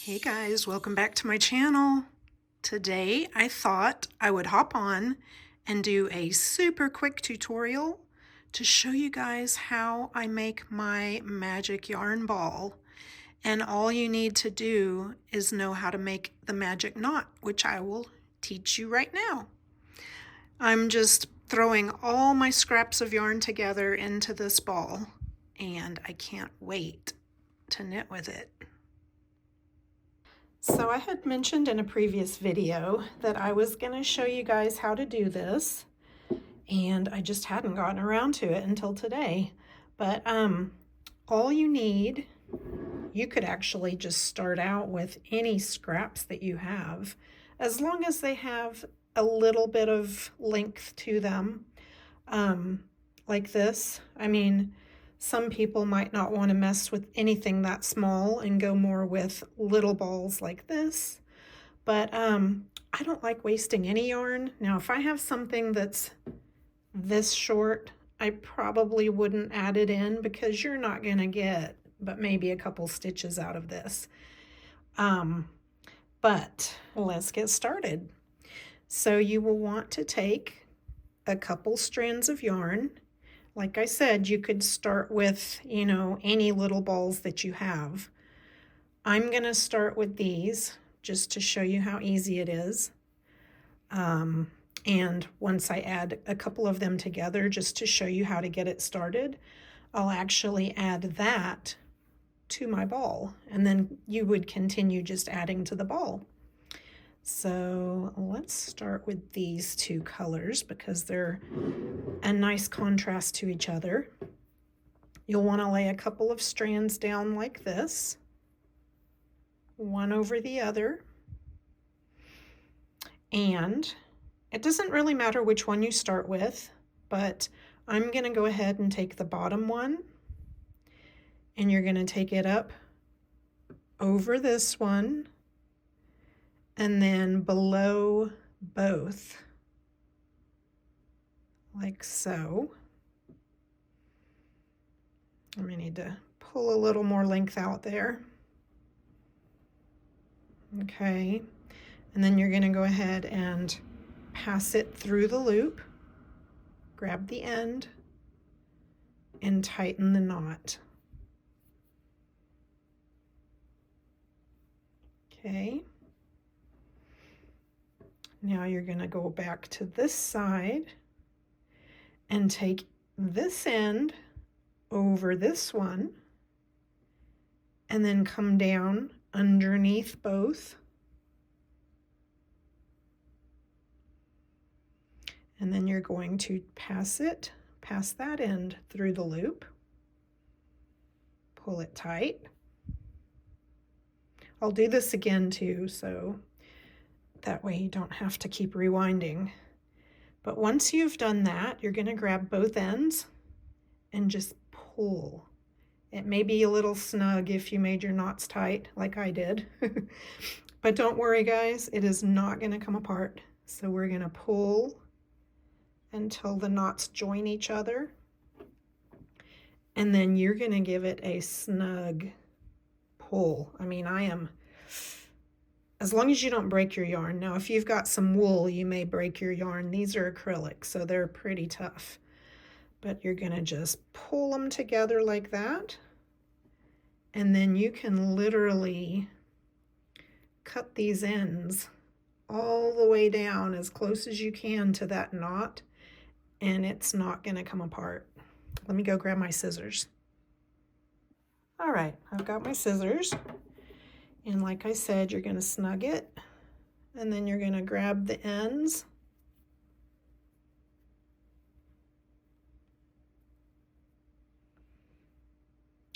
Hey guys, welcome back to my channel. Today I thought I would hop on and do a super quick tutorial to show you guys how I make my magic yarn ball. And all you need to do is know how to make the magic knot, which I will teach you right now. I'm just throwing all my scraps of yarn together into this ball, and I can't wait to knit with it. So I had mentioned in a previous video that I was going to show you guys how to do this, and I just hadn't gotten around to it until today. But all you need, you could actually just start out with any scraps that you have, as long as they have a little bit of length to them, like this. I mean, some people might not want to mess with anything that small and go more with little balls like this, but I don't like wasting any yarn. Now, if I have something that's this short, I probably wouldn't add it in because you're not going to get but maybe a couple stitches out of this. But let's get started. So you will want to take a couple strands of yarn. Like I said, you could start with, any little balls that you have. I'm going to start with these just to show you how easy it is. And once I add a couple of them together, just to show you how to get it started, I'll actually add that to my ball. And then you would continue just adding to the ball. So let's start with these two colors because they're a nice contrast to each other. You'll want to lay a couple of strands down like this, one over the other. And it doesn't really matter which one you start with, but I'm going to go ahead and take the bottom one, and you're going to take it up over this one, and then below both, like so. I may need to pull a little more length out there. Okay, and then you're going to go ahead and pass it through the loop, grab the end, and tighten the knot. Okay. Now you're going to go back to this side and take this end over this one and then come down underneath both. And then you're going to pass that end through the loop, pull it tight. I'll do this again too, so that way you don't have to keep rewinding. But once you've done that, you're going to grab both ends and just pull. It may be a little snug if you made your knots tight like I did. But don't worry guys, it is not going to come apart. So we're going to pull until the knots join each other. And then you're going to give it a snug pull. I mean, as long as you don't break your yarn. Now, if you've got some wool, you may break your yarn. These are acrylic, so they're pretty tough. But you're going to just pull them together like that. And then you can literally cut these ends all the way down as close as you can to that knot, and it's not going to come apart. Let me go grab my scissors. All right, I've got my scissors. And like I said, you're going to snug it, and then you're going to grab the ends.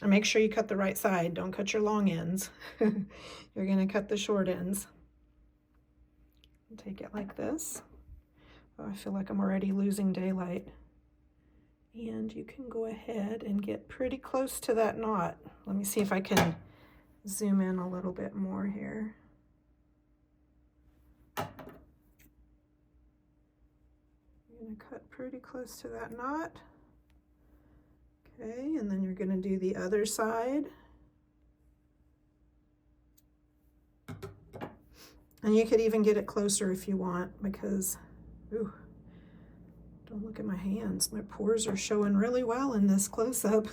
And make sure you cut the right side. Don't cut your long ends. You're going to cut the short ends. Take it like this. Oh, I feel like I'm already losing daylight. And you can go ahead and get pretty close to that knot. Let me see if I can zoom in a little bit more here. I'm going to cut pretty close to that knot. Okay, and then you're going to do the other side. And you could even get it closer if you want, because, ooh, don't look at my hands. My pores are showing really well in this close-up.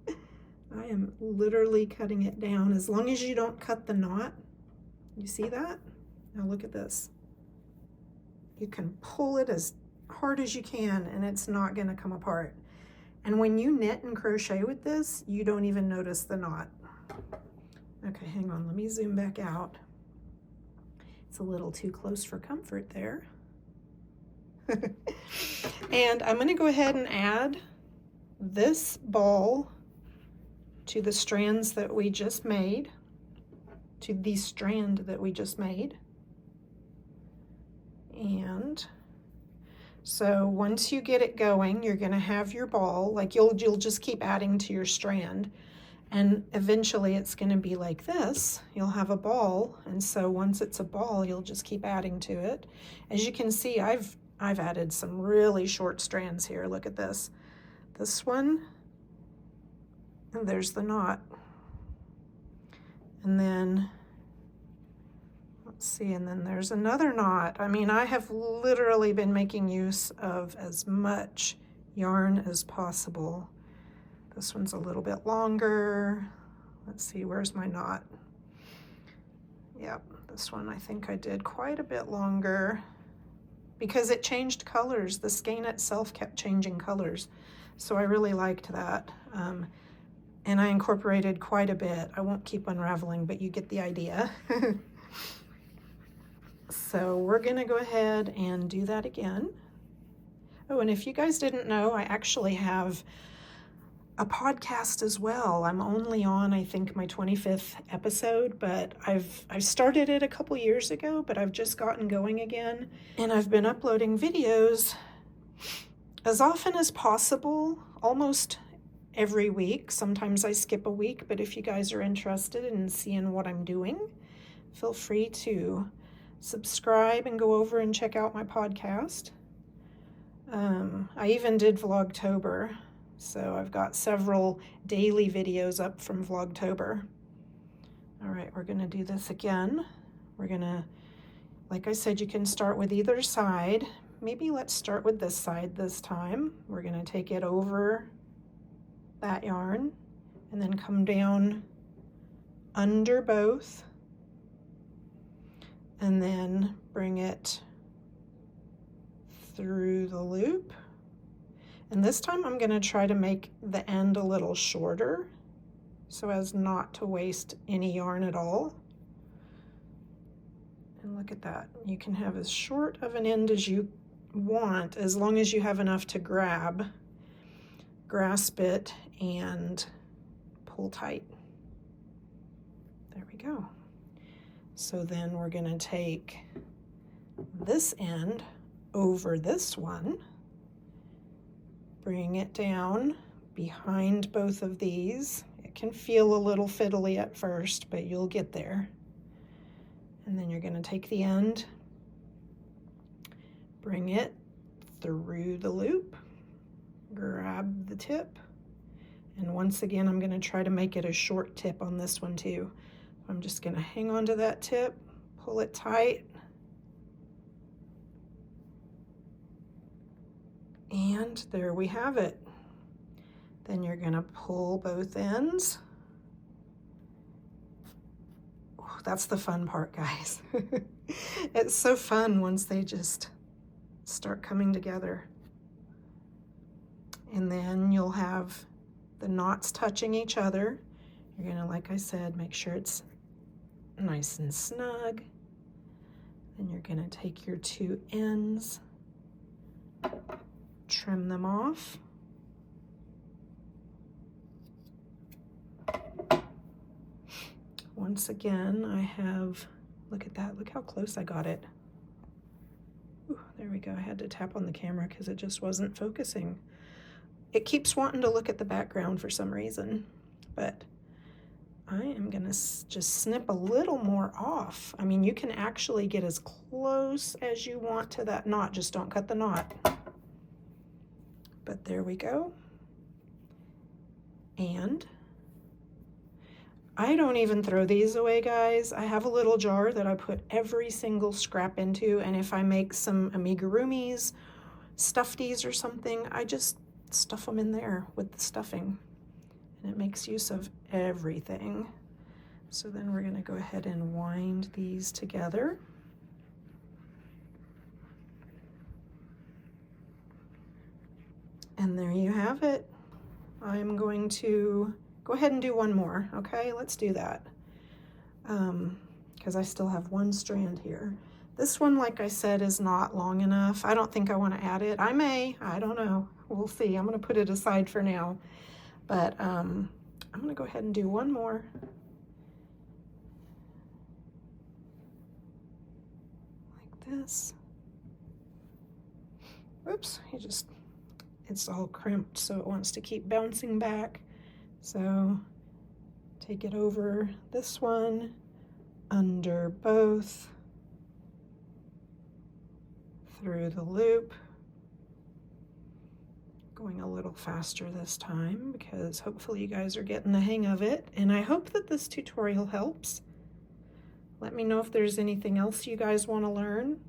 I am literally cutting it down. As long as you don't cut the knot, you see that? Now look at this. You can pull it as hard as you can and it's not gonna come apart. And when you knit and crochet with this, you don't even notice the knot. Okay, hang on, let me zoom back out. It's a little too close for comfort there. And I'm gonna go ahead and add this ball to the strands that we just made, to the strand that we just made. And so once you get it going, you're gonna have your ball, like you'll just keep adding to your strand, and eventually it's gonna be like this. You'll have a ball, and so once it's a ball, you'll just keep adding to it. As you can see, I've added some really short strands here. Look at this. This one, and there's the knot. And then, let's see, and then there's another knot. I mean, I have literally been making use of as much yarn as possible. This one's a little bit longer. Let's see, where's my knot? Yep, this one I think I did quite a bit longer because it changed colors. The skein itself kept changing colors. So I really liked that. And I incorporated quite a bit. I won't keep unraveling, but you get the idea. So we're gonna go ahead and do that again. Oh, and if you guys didn't know, I actually have a podcast as well. I'm only on, I think, my 25th episode, but I've started it a couple years ago, but I've just gotten going again. And I've been uploading videos as often as possible, almost every week. Sometimes I skip a week, but if you guys are interested in seeing what I'm doing, feel free to subscribe and go over and check out my podcast. I even did Vlogtober, so I've got several daily videos up from Vlogtober. All right, we're gonna do this again. We're gonna, like I said, you can start with either side. Maybe let's start with this side this time. We're gonna take it over that yarn and then come down under both and then bring it through the loop. And this time I'm going to try to make the end a little shorter so as not to waste any yarn at all. And look at that. You can have as short of an end as you want as long as you have enough to grasp it and pull tight. There we go. So then we're going to take this end over this one, bring it down behind both of these. It can feel a little fiddly at first, but you'll get there. And then you're going to take the end, bring it through the loop, grab the tip, and once again I'm going to try to make it a short tip on this one too. I'm just going to hang on to that tip, pull it tight, and there we have it. Then you're going to pull both ends. Oh, that's the fun part, guys. It's so fun once they just start coming together. And then you'll have the knots touching each other. You're going to, like I said, make sure it's nice and snug. Then you're going to take your two ends, trim them off. Once again, I have, look at that, look how close I got it. Ooh, there we go. I had to tap on the camera because it just wasn't focusing. It keeps wanting to look at the background for some reason, but I am gonna just snip a little more off. I mean, you can actually get as close as you want to that knot, just don't cut the knot. But there we go. And I don't even throw these away, guys. I have a little jar that I put every single scrap into, and if I make some amigurumis, stuffies or something, I just stuff them in there with the stuffing, and it makes use of everything. So then we're going to go ahead and wind these together. And there you have it. I'm going to go ahead and do one more. Okay, let's do that. Because I still have one strand here. This one, like I said, is not long enough. I don't think I want to add it. I may, I don't know. We'll see. I'm going to put it aside for now. But I'm going to go ahead and do one more. Like this. Oops, it's all crimped, so it wants to keep bouncing back. So take it over this one, under both, through the loop. Going a little faster this time because hopefully you guys are getting the hang of it, and I hope that this tutorial helps. Let me know if there's anything else you guys want to learn.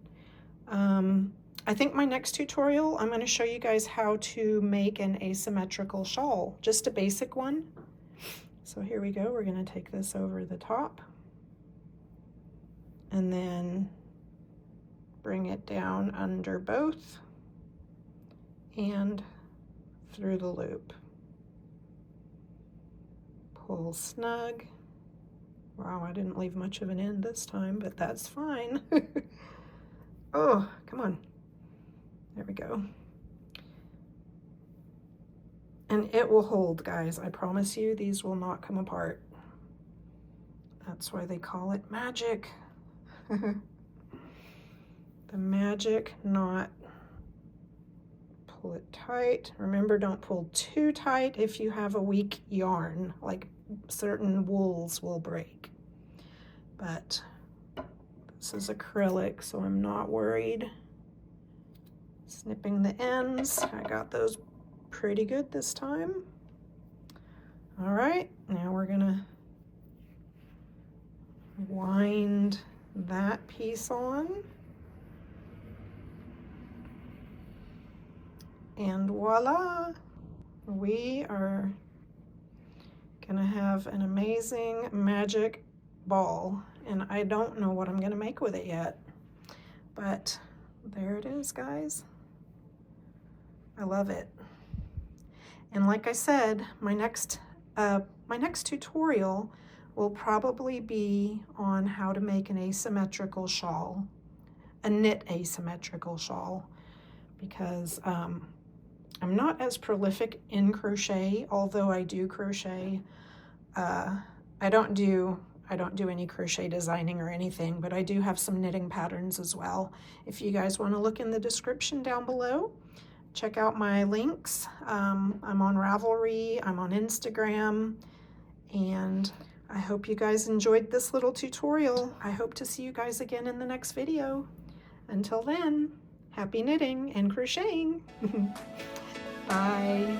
I think my next tutorial, I'm going to show you guys how to make an asymmetrical shawl, just a basic one. So here we go. We're going to take this over the top and then bring it down under both and through the loop. Pull snug. Wow, I didn't leave much of an end this time, but that's fine. Oh, come on. There we go. And it will hold, guys. I promise you, these will not come apart. That's why they call it magic. The magic knot. Pull it tight. Remember, don't pull too tight if you have a weak yarn, like certain wools will break. But this is acrylic, so I'm not worried. Snipping the ends. I got those pretty good this time. All right, now we're gonna wind that piece on. And voila, we are gonna have an amazing magic ball. And I don't know what I'm gonna make with it yet, but there it is, guys. I love it. And like I said, my next tutorial will probably be on how to make an asymmetrical shawl, a knit asymmetrical shawl, because I'm not as prolific in crochet, although I do crochet. I don't do any crochet designing or anything, but I do have some knitting patterns as well. If you guys want to look in the description down below, check out my links. I'm on Ravelry, I'm on Instagram, and I hope you guys enjoyed this little tutorial. I hope to see you guys again in the next video. Until then, happy knitting and crocheting. Bye.